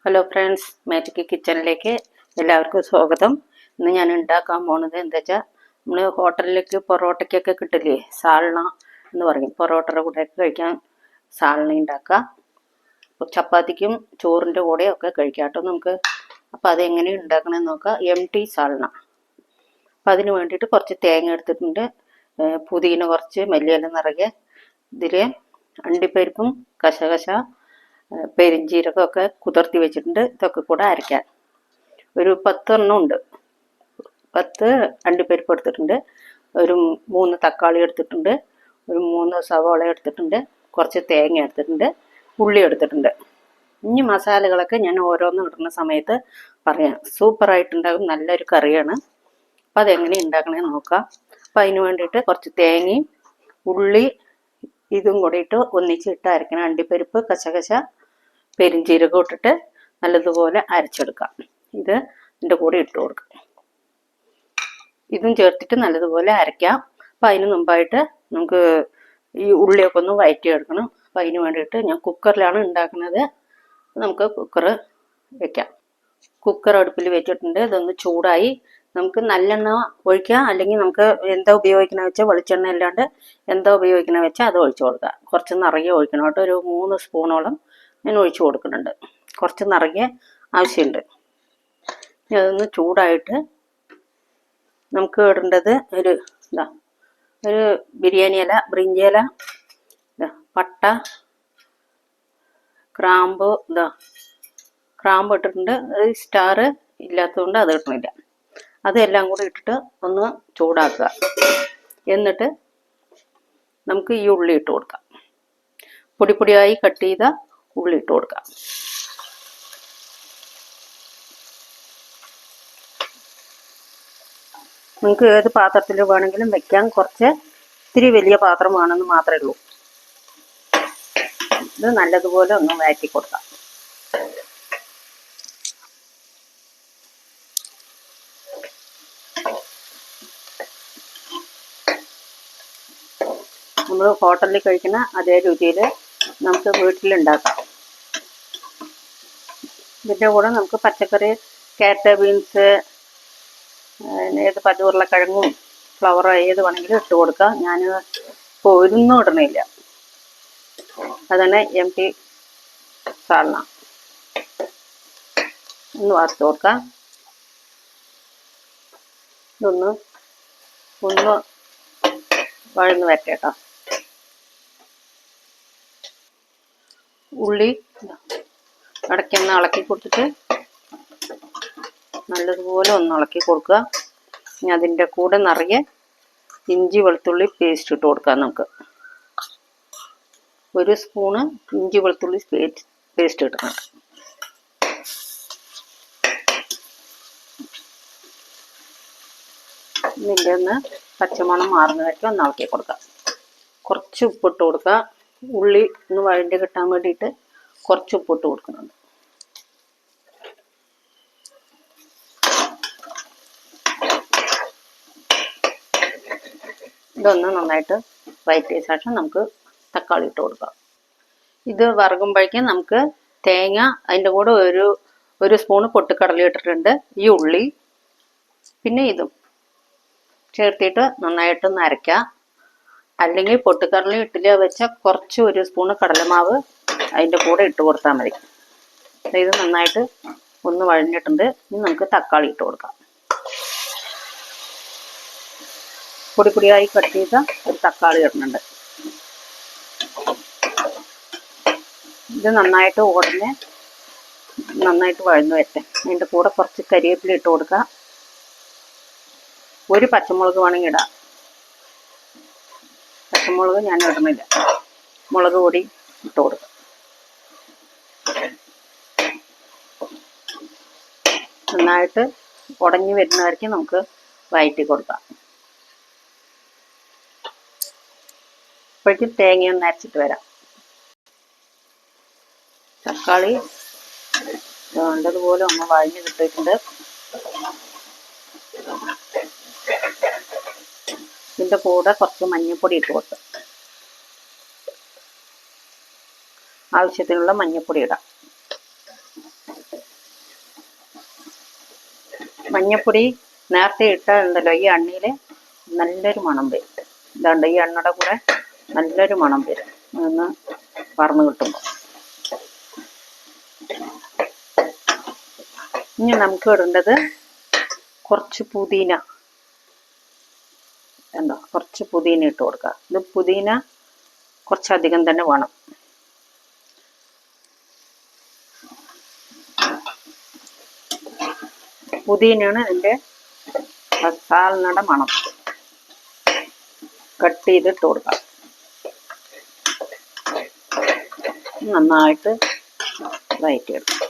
Hello friends, magic കിച്ചണിലേക്ക് എല്ലാവർക്കും സ്വാഗതം. ഇന്ന് ഞാൻ ഉണ്ടാക്കാൻ പോണത് എന്താ വെച്ചാൽ, നമ്മൾ ഹോട്ടലിലേക്ക് പൊറോട്ടയ്ക്കൊക്കെ കിട്ടില്ലേ, സാൾണ എന്ന് പറയും. പൊറോട്ടയുടെ കൂടെയൊക്കെ കഴിക്കാൻ സാൾണ ഉണ്ടാക്കാം. ചപ്പാത്തിക്കും ചോറിൻ്റെ കൂടെയൊക്കെ കഴിക്കാം കേട്ടോ നമുക്ക്. അപ്പോൾ അതെങ്ങനെ ഉണ്ടാക്കണമെന്ന് നോക്കാം. എംടി സാൾണ. അപ്പോൾ അതിന് വേണ്ടിയിട്ട് കുറച്ച് തേങ്ങ എടുത്തിട്ടുണ്ട്, പുതിന കുറച്ച്, മല്ലിയില നിറയെ, ഇതിൽ അണ്ടിപ്പരിപ്പും കശകശ പെരിഞ്ചീരകമൊക്കെ കുതിർത്തി വെച്ചിട്ടുണ്ട്. ഇതൊക്കെ കൂടെ അരയ്ക്കാൻ ഒരു 10 എണ്ണം ഉണ്ട്. 10 അണ്ടിപ്പരിപ്പ് എടുത്തിട്ടുണ്ട്, ഒരു 3 തക്കാളി എടുത്തിട്ടുണ്ട്, ഒരു 3 സവാള എടുത്തിട്ടുണ്ട്, കുറച്ച് തേങ്ങ എടുത്തിട്ടുണ്ട്, ഉള്ളി എടുത്തിട്ടുണ്ട്. ഇനി മസാലകളൊക്കെ ഞാൻ ഓരോന്നും ഇടുന്ന സമയത്ത് പറയാം. സൂപ്പറായിട്ടുണ്ടാകും, നല്ലൊരു കറിയാണ്. അപ്പോൾ അതെങ്ങനെ ഉണ്ടാക്കണമെന്ന് നോക്കാം. അപ്പോൾ അതിന് വേണ്ടിയിട്ട് കുറച്ച് തേങ്ങയും ഉള്ളി ഇതും കൂടി ഇട്ട് ഒന്നിച്ചിട്ട് അരക്കണം. അണ്ടിപ്പരിപ്പ് കശകശ പെരിഞ്ചീരകം ഇട്ടിട്ട് നല്ലതുപോലെ അരച്ചെടുക്കാം. ഇത് ഇതിൻ്റെ കൂടെ ഇട്ട് കൊടുക്കാം. ഇതും ചേർത്തിട്ട് നല്ലതുപോലെ അരയ്ക്കാം. അപ്പം അതിന് മുമ്പായിട്ട് നമുക്ക് ഈ ഉള്ളിയൊക്കെ ഒന്ന് വഴറ്റിയെടുക്കണം. അപ്പം അതിന് വേണ്ടിയിട്ട് ഞാൻ കുക്കറിലാണ് ഉണ്ടാക്കുന്നത്. നമുക്ക് കുക്കർ വെക്കാം. കുക്കർ അടുപ്പിൽ വെച്ചിട്ടുണ്ട്. ഇതൊന്ന് ചൂടായി. നമുക്ക് നല്ലെണ്ണ ഒഴിക്കാം, അല്ലെങ്കിൽ നമുക്ക് എന്താ ഉപയോഗിക്കണ വെച്ചാൽ വെളിച്ചെണ്ണ അല്ലാണ്ട് എന്താ ഉപയോഗിക്കണ വെച്ചാൽ അത് ഒഴിച്ചു കൊടുക്കുക. കുറച്ച് നിറയെ ഒഴിക്കണം കേട്ടോ. ഒരു 3 സ്പൂണോളം ഞാൻ ഒഴിച്ചു കൊടുക്കുന്നുണ്ട്. കുറച്ച് നിറയെ ആവശ്യമുണ്ട്. ഇനി അതൊന്ന് ചൂടായിട്ട് നമുക്ക് ഇടേണ്ടത് ഒരു ബിരിയാണി ഇല, ബ്രിഞ്ചി ഇല, പട്ട, ഗ്രാമ്പു, ഗ്രാമ്പ് ഇട്ടിട്ടുണ്ട്. സ്റ്റാർ ഇല്ലാത്തതുകൊണ്ട് അത് ഇട്ടണില്ല. അതെല്ലാം കൂടി ഇട്ടിട്ട് ഒന്ന് ചൂടാക്കുക. എന്നിട്ട് നമുക്ക് ഈ ഉള്ളി ഇട്ട് കൊടുക്കാം. പൊടിപ്പൊടിയായി കട്ട് ചെയ്ത ഉള്ളി ഇട്ട് കൊടുക്കാം. നിങ്ങൾക്ക് ഏത് പാത്രത്തിൽ വേണമെങ്കിലും വെക്കാം. ഇത്തിരി വലിയ പാത്രം വേണമെന്ന് മാത്രമേ ഉള്ളൂ. ഇത് നല്ലതുപോലെ ഒന്ന് വഴറ്റി കൊടുക്കാം. നമ്മൾ ഹോട്ടലിൽ കഴിക്കുന്ന അതേ രുചിയിൽ നമുക്ക് വീട്ടിലുണ്ടാക്കാം. ഇതിൻ്റെ കൂടെ നമുക്ക് പച്ചക്കറി, ക്യാരറ്റ്, ബീൻസ്, ഏത് ഉരുളക്കിഴങ്ങും ഫ്ലവർ ഏത് വേണമെങ്കിലും ഇട്ട് കൊടുക്കാം. ഞാൻ ഇപ്പോൾ ഒന്നും ഇടണില്ല. അതാണ് എംടി സാൾണ. ഒന്ന് വറുത്ത് കൊടുക്കാം. ഇതൊന്ന് വഴന്ന് വരട്ടെ കേട്ടോ. ഉള്ളി ഇടയ്ക്കൊന്ന് ഇളക്കി കൊടുത്തിട്ട് നല്ലതുപോലെ ഒന്ന് ഇളക്കി കൊടുക്കുക. ഇനി അതിൻ്റെ കൂടെ നിറയെ ഇഞ്ചി വെളുത്തുള്ളി പേസ്റ്റ് ഇട്ട് കൊടുക്കാം. നമുക്ക് 1 സ്പൂണ് ഇഞ്ചി വെളുത്തുള്ളി പേസ്റ്റ് ഇടണം. ഇതിൻ്റെ ഒന്ന് പച്ചമണം മാറുന്ന വരയ്ക്കും ഒന്ന് ഇളക്കി കൊടുക്കാം. കുറച്ച് ഉപ്പിട്ട് കൊടുക്കുക. ഉള്ളി ഒന്ന് വഴണ്ടി കിട്ടാൻ വേണ്ടിയിട്ട് കുറച്ച് ഉപ്പിട്ട് കൊടുക്കുന്നുണ്ട്. ഇതൊന്ന് നന്നായിട്ട് വഴറ്റിയ ശേഷം നമുക്ക് തക്കാളി ഇട്ട് കൊടുക്കാം. ഇത് വറകുമ്പോഴേക്കും നമുക്ക് തേങ്ങ, അതിൻ്റെ കൂടെ ഒരു സ്പൂണ് പൊട്ടുകടല ഇട്ടിട്ടുണ്ട്. ഈ ഉള്ളി പിന്നെ ഇതും ചേർത്തിട്ട് നന്നായിട്ടൊന്ന് അരയ്ക്കാം. അല്ലെങ്കിൽ പൊട്ടുകടല ഇട്ടില്ല വെച്ചാൽ കുറച്ച് 1 സ്പൂണ് കടലമാവ് അതിൻ്റെ കൂടെ ഇട്ട് കൊടുത്താൽ മതി. ഇത് നന്നായിട്ട് ഒന്ന് വഴഞ്ഞിട്ടുണ്ട്. ഇനി നമുക്ക് തക്കാളി ഇട്ട് കൊടുക്കാം. പൊടിയായി കട്ട് ചെയ്ത ഒരു തക്കാളി ഇടുന്നുണ്ട്. ഇത് നന്നായിട്ട് വഴന്നു വരട്ടെ. അതിൻ്റെ കൂടെ കുറച്ച് കരിവേപ്പില ഇട്ട് കൊടുക്കുക. ഒരു പച്ചമുളക് വേണമെങ്കിൽ ഇടാം. പച്ചമുളക് ഞാൻ ഇടുന്നില്ല. മുളക് പൊടി ഇട്ട് കൊടുക്കുക. നന്നായിട്ട് ഉടഞ്ഞു വരുന്നവരേക്കും നമുക്ക് വഴറ്റി കൊടുക്കാം. അപ്പോഴേക്കും തേങ്ങയൊന്ന് അരച്ചിട്ട് വരാം. തക്കാളി വേണ്ടതുപോലെ ഒന്ന് വഴഞ്ഞ് കിട്ടിയിട്ടുണ്ട്. ഇതിൻ്റെ കൂടെ കുറച്ച് മഞ്ഞൾപ്പൊടി ഇട്ട് കൊടുക്കുക. ആവശ്യത്തിനുള്ള മഞ്ഞൾപ്പൊടി ഇടാം. മഞ്ഞപ്പൊടി നേരത്തെ ഇട്ടുണ്ടല്ലോ, ഈ എണ്ണയിൽ നല്ലൊരു മണം വരും. ഇതാണ്ട് ഈ എണ്ണയുടെ കൂടെ നല്ലൊരു മണം വരും അതൊന്ന് പറന്ന് കിട്ടുമ്പോൾ. ഇനി നമുക്ക് ഇടേണ്ടത് കുറച്ച് പുതിന. എന്താ, കുറച്ച് പുതിന ഇട്ട് കൊടുക്കുക. ഇത് പുതിന കുറച്ചധികം തന്നെ വേണം. പുതിനയാണ് ഇതിൻ്റെ മസാലയുടെ മണം. കട്ട് ചെയ്തിട്ട് കൊടുക്കാം. നന്നായിട്ട് വഴറ്റിയെടുക്കാം.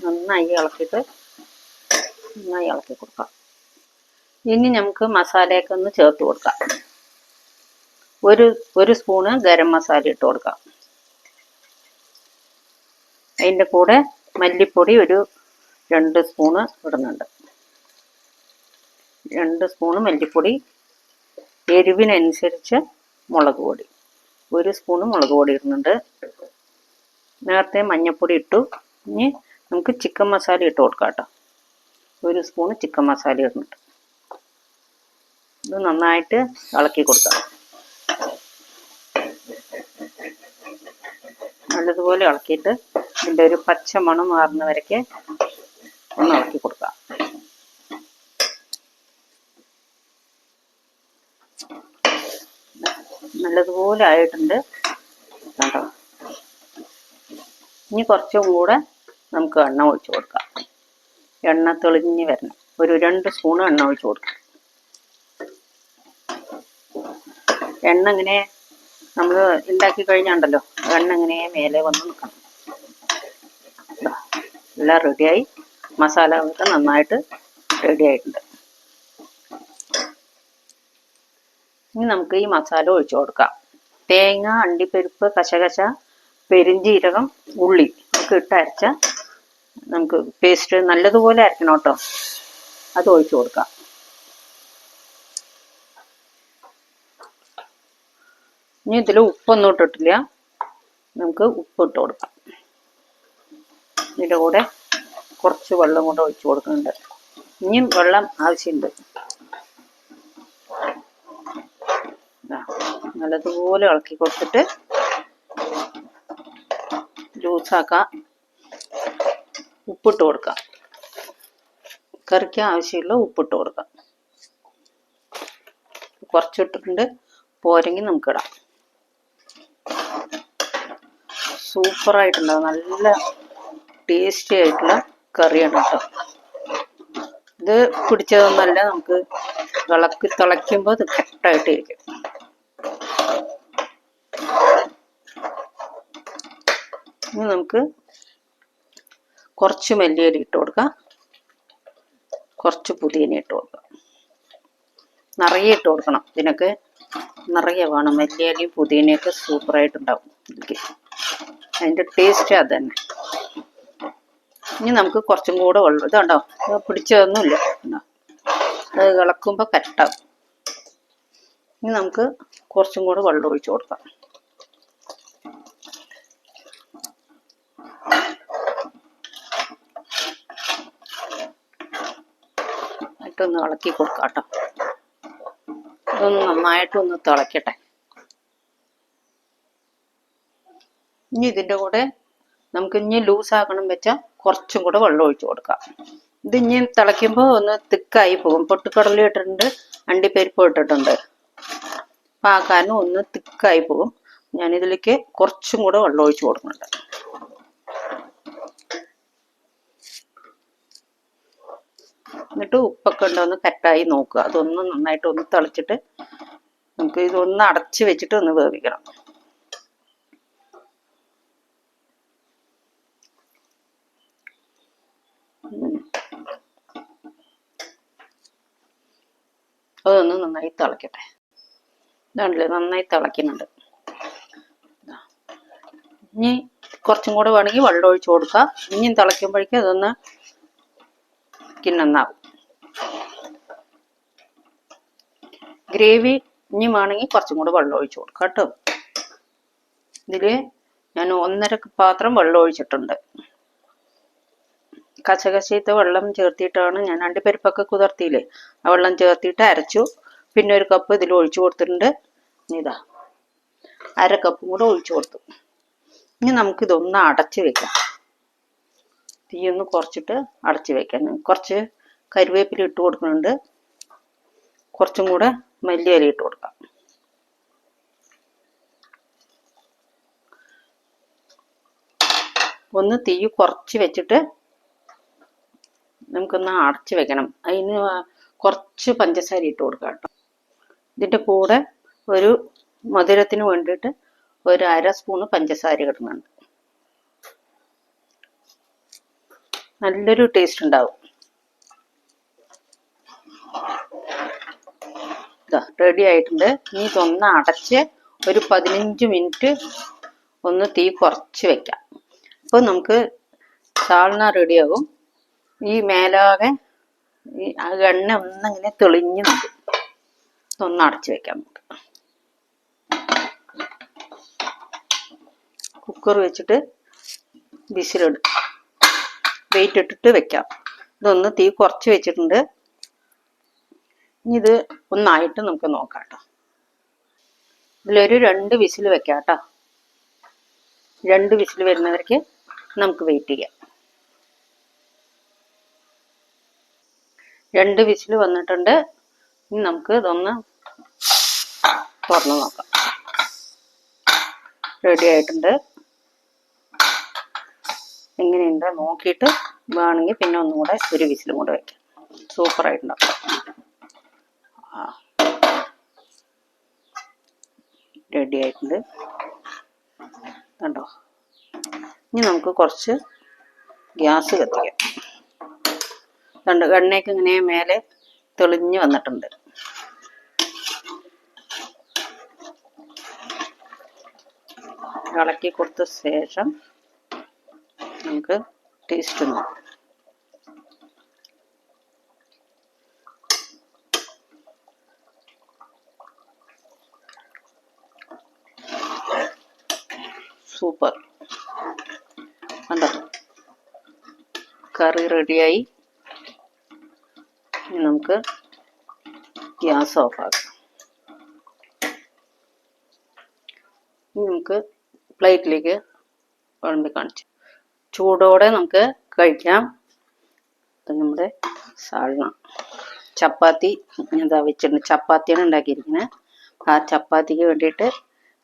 നന്നായി ഇളക്കിയിട്ട് നന്നായി ഇളക്കി കൊടുക്കാം. ഇനി നമുക്ക് മസാലയൊക്കെ ഒന്ന് ചേർത്ത് കൊടുക്കാം. ഒരു സ്പൂണ് ഗരം മസാല ഇട്ട് കൊടുക്കാം. അതിൻ്റെ കൂടെ മല്ലിപ്പൊടി ഒരു 2 സ്പൂണ് ഇടുന്നുണ്ട്. 2 സ്പൂണ് മല്ലിപ്പൊടി. എരിവിനനുസരിച്ച് മുളക് പൊടി 1 സ്പൂണ് മുളക് പൊടി ഇടുന്നുണ്ട്. നേരത്തെ മഞ്ഞൾപ്പൊടി ഇട്ടു. ഇനി നമുക്ക് ചിക്കൻ മസാല ഇട്ട് കൊടുക്കാം കേട്ടോ. 1 സ്പൂണ് ചിക്കൻ മസാല ഇടുന്നുണ്ട്. ഇത് നന്നായിട്ട് ഇളക്കി കൊടുക്കാം. നല്ലതുപോലെ ഇളക്കിയിട്ട് ഇതിൻ്റെ ഒരു പച്ച മണം മാറുന്നവരേക്ക് ഒന്ന് ഇളക്കി കൊടുക്കാം. നല്ലതുപോലെ ആയിട്ടുണ്ട് കേട്ടോ. ഇനി കുറച്ചും കൂടെ നമുക്ക് എണ്ണ ഒഴിച്ച് കൊടുക്കാം. എണ്ണ തെളിഞ്ഞ് വരണം. ഒരു 2 സ്പൂൺ എണ്ണ ഒഴിച്ച് കൊടുക്കാം. എണ്ണ ഇങ്ങനെ നമ്മൾ ഉണ്ടാക്കി കഴിഞ്ഞുണ്ടല്ലോ, എണ്ണ ഇങ്ങനെ മേലെ വന്ന് നിൽക്കണം. എല്ലാം റെഡിയായി. മസാല ഒക്കെ നന്നായിട്ട് റെഡി ആയിട്ടുണ്ട്. ഇനി നമുക്ക് ഈ മസാല ഒഴിച്ചു കൊടുക്കാം. തേങ്ങ, അണ്ടിപ്പരിപ്പ്, കശകശ, പെരിഞ്ചീരകം, ഉള്ളി ഒക്കെ ഇട്ട് അരച്ച നമുക്ക് പേസ്റ്റ് നല്ലതുപോലെ അരക്കണം കേട്ടോ. അത് ഒഴിച്ചു കൊടുക്കാം. ഇനി ഇതിൽ ഉപ്പൊന്നും ഇട്ടിട്ടില്ല. നമുക്ക് ഉപ്പ് ഇട്ട് കൊടുക്കാം. ഇതിൻ്റെ കൂടെ കുറച്ച് വെള്ളം കൂടെ ഒഴിച്ചു കൊടുക്കുന്നുണ്ട്. ഇനിയും വെള്ളം ആവശ്യമുണ്ട്. നല്ലതുപോലെ ഇളക്കി കൊടുത്തിട്ട് ജ്യൂസാക്കാം. ഉപ്പിട്ട് കൊടുക്കാം. കറിക്ക് ആവശ്യമുള്ള ഉപ്പിട്ട് കൊടുക്കാം. കുറച്ചിട്ടിട്ടുണ്ട്. പോരെങ്കിൽ നമുക്കിടാം. സൂപ്പറായിട്ടുണ്ടാവും. നല്ല ടേസ്റ്റി ആയിട്ടുള്ള കറിയാണ് കേട്ടോ. ഇത് പിടിച്ചതൊന്നല്ല. നമുക്ക് തിളയ്ക്കുമ്പോൾ ഇത് കറക്റ്റായിട്ടിരിക്കും. ഇനി നമുക്ക് കുറച്ച് മല്ലിയില ഇട്ട് കൊടുക്കാം. കുറച്ച് പുതിന ഇട്ട് കൊടുക്കാം. നിറയെ ഇട്ട് കൊടുക്കണം. ഇതിനൊക്കെ നിറയെ വേണം. മല്ലിയിലയും പുതിനയൊക്കെ സൂപ്പറായിട്ടുണ്ടാവും ഇതിലേക്ക്. അതിൻ്റെ ടേസ്റ്റ് അത് തന്നെ. ഇനി നമുക്ക് കുറച്ചും കൂടെ വെള്ളം. ഇതുണ്ടോ, പിടിച്ചതൊന്നുമില്ല. അത് ഇളക്കുമ്പോൾ കറക്റ്റാവും. ഇനി നമുക്ക് കുറച്ചും കൂടെ വെള്ളം ഒഴിച്ച് കൊടുക്കാം. ഒന്ന് ഇളക്കി കൊടുക്കാം കേട്ടോ. ഇതൊന്ന് നന്നായിട്ടൊന്ന് തിളക്കട്ടെ. ഇനി ഇതിൻ്റെ കൂടെ നമുക്ക് ഇനി ലൂസാക്കണം വെച്ചാൽ കുറച്ചും കൂടെ വെള്ളം ഒഴിച്ച് കൊടുക്കാം. ഇത് ഇനി തിളയ്ക്കുമ്പോൾ ഒന്ന് തിക്കായി പോകും. പൊട്ടുകടല ഇട്ടിട്ടുണ്ട്, അണ്ടിപ്പരിപ്പ് ഇട്ടിട്ടുണ്ട്. അപ്പം ആ കാരണം ഒന്ന് തിക്കായി പോകും. ഞാനിതിലേക്ക് കുറച്ചും കൂടെ വെള്ളം ഒഴിച്ച് കൊടുക്കുന്നുണ്ട്. എന്നിട്ട് ഉപ്പൊക്കെ ഉണ്ടോ ഒന്ന് കറക്റ്റായി നോക്കുക. അതൊന്ന് നന്നായിട്ട് ഒന്ന് തിളച്ചിട്ട് നമുക്ക് ഇതൊന്ന് അടച്ച് വെച്ചിട്ട് ഒന്ന് വേവിക്കണം. അതൊന്ന് നന്നായി തിളക്കട്ടെ. ഇതാണല്ലേ, നന്നായി തിളയ്ക്കുന്നുണ്ട്. ഇനി കുറച്ചും കൂടെ വേണമെങ്കിൽ വെള്ളം ഒഴിച്ച് കൊടുക്കുക. ഇനിയും തിളയ്ക്കുമ്പോഴേക്കും അതൊന്ന് നന്നാവും. ഗ്രേവി ഇനി വേണമെങ്കിൽ കുറച്ചും കൂടെ വെള്ളം ഒഴിച്ച് കൊടുക്കാം കേട്ടോ. ഇതിൽ ഞാൻ 1.5 പാത്രം വെള്ളം ഒഴിച്ചിട്ടുണ്ട്. കശകശത്തെ വെള്ളം ചേർത്തിട്ടാണ് ഞാൻ അണ്ടിപ്പരിപ്പൊക്കെ കുതിർത്തിയില്ലേ, ആ വെള്ളം ചേർത്തിട്ട് അരച്ചു. പിന്നെ 1 കപ്പ് ഇതിൽ ഒഴിച്ചു കൊടുത്തിട്ടുണ്ട്. ഇതാ 1/2 കപ്പും കൂടെ ഒഴിച്ചു കൊടുത്തു. ഇനി നമുക്കിതൊന്ന് അടച്ച് വെക്കാം. തീയൊന്ന് കുറച്ചിട്ട് അടച്ച് വെക്കാം. കുറച്ച് കരിവേപ്പില ഇട്ട് കൊടുക്കുന്നുണ്ട്. കുറച്ചും കൂടെ മല്ലിയില ഇട്ട് കൊടുക്കാം. ഒന്ന് തീ കുറച്ച് വെച്ചിട്ട് നമുക്കൊന്ന് അടച്ച് വെക്കണം. അതിന് കുറച്ച് പഞ്ചസാര ഇട്ട് കൊടുക്കാം കേട്ടോ. ഇതിൻ്റെ കൂടെ ഒരു മധുരത്തിന് വേണ്ടിയിട്ട് 1/2 സ്പൂണ് പഞ്ചസാര ഇടുന്നുണ്ട്. നല്ലൊരു ടേസ്റ്റ് ഉണ്ടാവും. ഇതാ റെഡി ആയിട്ടുണ്ട്. ഇനി ഇതൊന്ന് അടച്ച് ഒരു 15 മിനിറ്റ് ഒന്ന് തീ കുറച്ച് വെക്കാം. അപ്പോൾ നമുക്ക് സാൾന റെഡിയാകും. ഈ മേലാകെ ഈ എണ്ണ ഒന്നിങ്ങനെ തെളിഞ്ഞ് നിൽക്കും. ഇതൊന്ന് അടച്ച് വെക്കാം. നമുക്ക് കുക്കർ വെച്ചിട്ട് വിസിലിടും. വെയിറ്റ് ഇട്ടിട്ട് വെക്കാം. ഇതൊന്ന് തീ കുറച്ച് വെച്ചിട്ടുണ്ട്. ഇനി ഇത് ഒന്നായിട്ട് നമുക്ക് നോക്കാം കേട്ടോ. ഇതിലൊരു 2 വിസിൽ വെക്കാം കേട്ടോ. 2 വിസിൽ വരുന്നവർക്ക് നമുക്ക് വെയിറ്റ് ചെയ്യാം. 2 വിസിൽ വന്നിട്ടുണ്ട്. ഇനി നമുക്ക് ഇതൊന്ന് തുറന്ന് നോക്കാം. റെഡി ആയിട്ടുണ്ട്. എങ്ങനെയുണ്ട് നോക്കിയിട്ട് വേണമെങ്കിൽ പിന്നെ ഒന്നും കൂടെ 1 വിസിലും കൂടെ വെക്കാം. സൂപ്പറായിട്ടുണ്ടാവും. റെഡി ആയിട്ടുണ്ട് കണ്ടോ. ഇനി നമുക്ക് കുറച്ച് ഗ്യാസ് കത്തിക്കാം. കണ്ടോ എണ്ണയൊക്കെ ഇങ്ങനെ മേലെ തെളിഞ്ഞ് വന്നിട്ടുണ്ട്. ഇളക്കി കൊടുത്ത ശേഷം നമുക്ക് ടേസ്റ്റ് നോക്കാം. സൂപ്പർ. കണ്ടോ കറി റെഡിയായി. ഇനി നമുക്ക് ഗ്യാസ് ഓഫാക്കാം. ഇനി നമുക്ക് പ്ലേറ്റിലേക്ക് വിളമ്പി കാണിച്ചു. ചൂടോടെ നമുക്ക് കഴിക്കാം. നമ്മുടെ സാൾന ചപ്പാത്തി എന്താ വെച്ചിട്ടുണ്ട്. ചപ്പാത്തിയാണ് ഉണ്ടാക്കിയിരിക്കുന്നത്. ആ ചപ്പാത്തിക്ക് വേണ്ടിയിട്ട്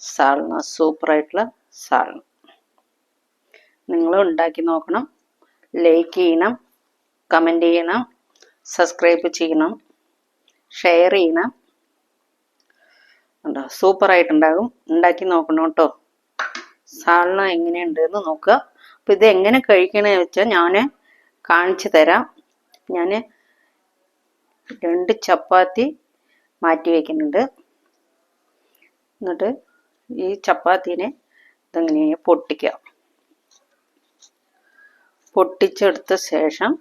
സാൾന, സൂപ്പറായിട്ടുള്ള സാൾന. നിങ്ങൾ ഉണ്ടാക്കി നോക്കണം. ലൈക്ക് ചെയ്യണം, കമൻറ്റ് ചെയ്യണം, സബ്സ്ക്രൈബ് ചെയ്യണം, ഷെയർ ചെയ്യണം. ഉണ്ടോ സൂപ്പറായിട്ടുണ്ടാകും. ഉണ്ടാക്കി നോക്കണം കേട്ടോ. സാൾന എങ്ങനെയുണ്ടെന്ന് നോക്കുക. അപ്പോൾ ഇത് എങ്ങനെ കഴിക്കണമെന്ന് വെച്ചാൽ ഞാൻ കാണിച്ചു തരാം. ഞാൻ 2 ചപ്പാത്തി മാറ്റി വയ്ക്കുന്നുണ്ട്. എന്നിട്ട് ഈ ചപ്പാത്തിനെ ഇതെങ്ങനെ പൊട്ടിക്കുക. പൊട്ടിച്ചെടുത്ത ശേഷം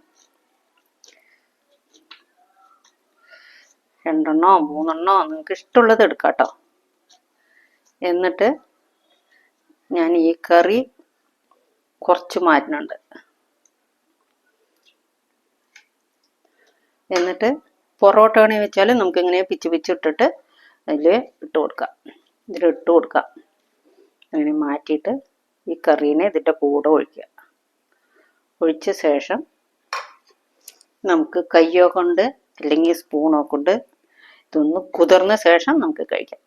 2 3 നിങ്ങൾക്ക് ഇഷ്ടമുള്ളത് എടുക്കാം കേട്ടോ. എന്നിട്ട് ഞാൻ ഈ കറി കുറച്ച് മാറ്റുന്നുണ്ട്. എന്നിട്ട് പൊറോട്ട ആണെങ്കിൽ വെച്ചാൽ നമുക്ക് ഇങ്ങനെ പിച്ച് ഇട്ടിട്ട് അതിൽ ഇട്ട് കൊടുക്കാം. ഇതിലിട്ട് കൊടുക്കാം. അങ്ങനെ മാറ്റിയിട്ട് ഈ കറീനെ ഇതിൻ്റെ കൂടെ ഒഴിക്കുക. ഒഴിച്ച ശേഷം നമുക്ക് കയ്യോ കൊണ്ട് അല്ലെങ്കിൽ സ്പൂണോ കൊണ്ട് ഇതൊന്ന് കുതിർന്ന ശേഷം നമുക്ക് കഴിക്കാം.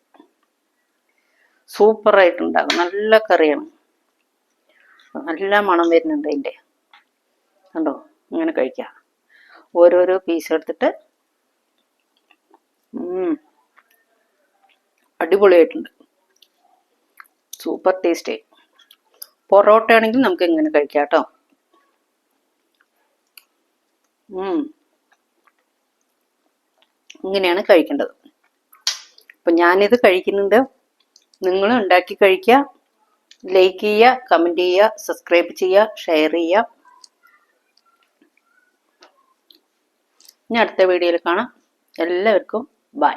സൂപ്പറായിട്ടുണ്ടാകും. നല്ല കറിയാണ്. നല്ല മണം വരുന്നുണ്ട് അതിൻ്റെ. കണ്ടോ ഇങ്ങനെ കഴിക്കാം. ഓരോരോ പീസ് എടുത്തിട്ട് അടിപൊളിയായിട്ടുണ്ട്. Super taste. പൊറോട്ട ആണെങ്കിൽ നമുക്ക് ഇങ്ങനെ കഴിക്കാം കേട്ടോ. ഇങ്ങനെയാണ് കഴിക്കേണ്ടത്. അപ്പം ഞാനിത് കഴിക്കുന്നുണ്ട്. നിങ്ങൾ ഉണ്ടാക്കി കഴിക്കുക. ലൈക്ക് ചെയ്യുക, കമൻറ്റ് ചെയ്യുക, സബ്സ്ക്രൈബ് ചെയ്യുക, ഷെയർ ചെയ്യുക. ഇനി അടുത്ത വീഡിയോയിൽ കാണാം. എല്ലാവർക്കും ബൈ.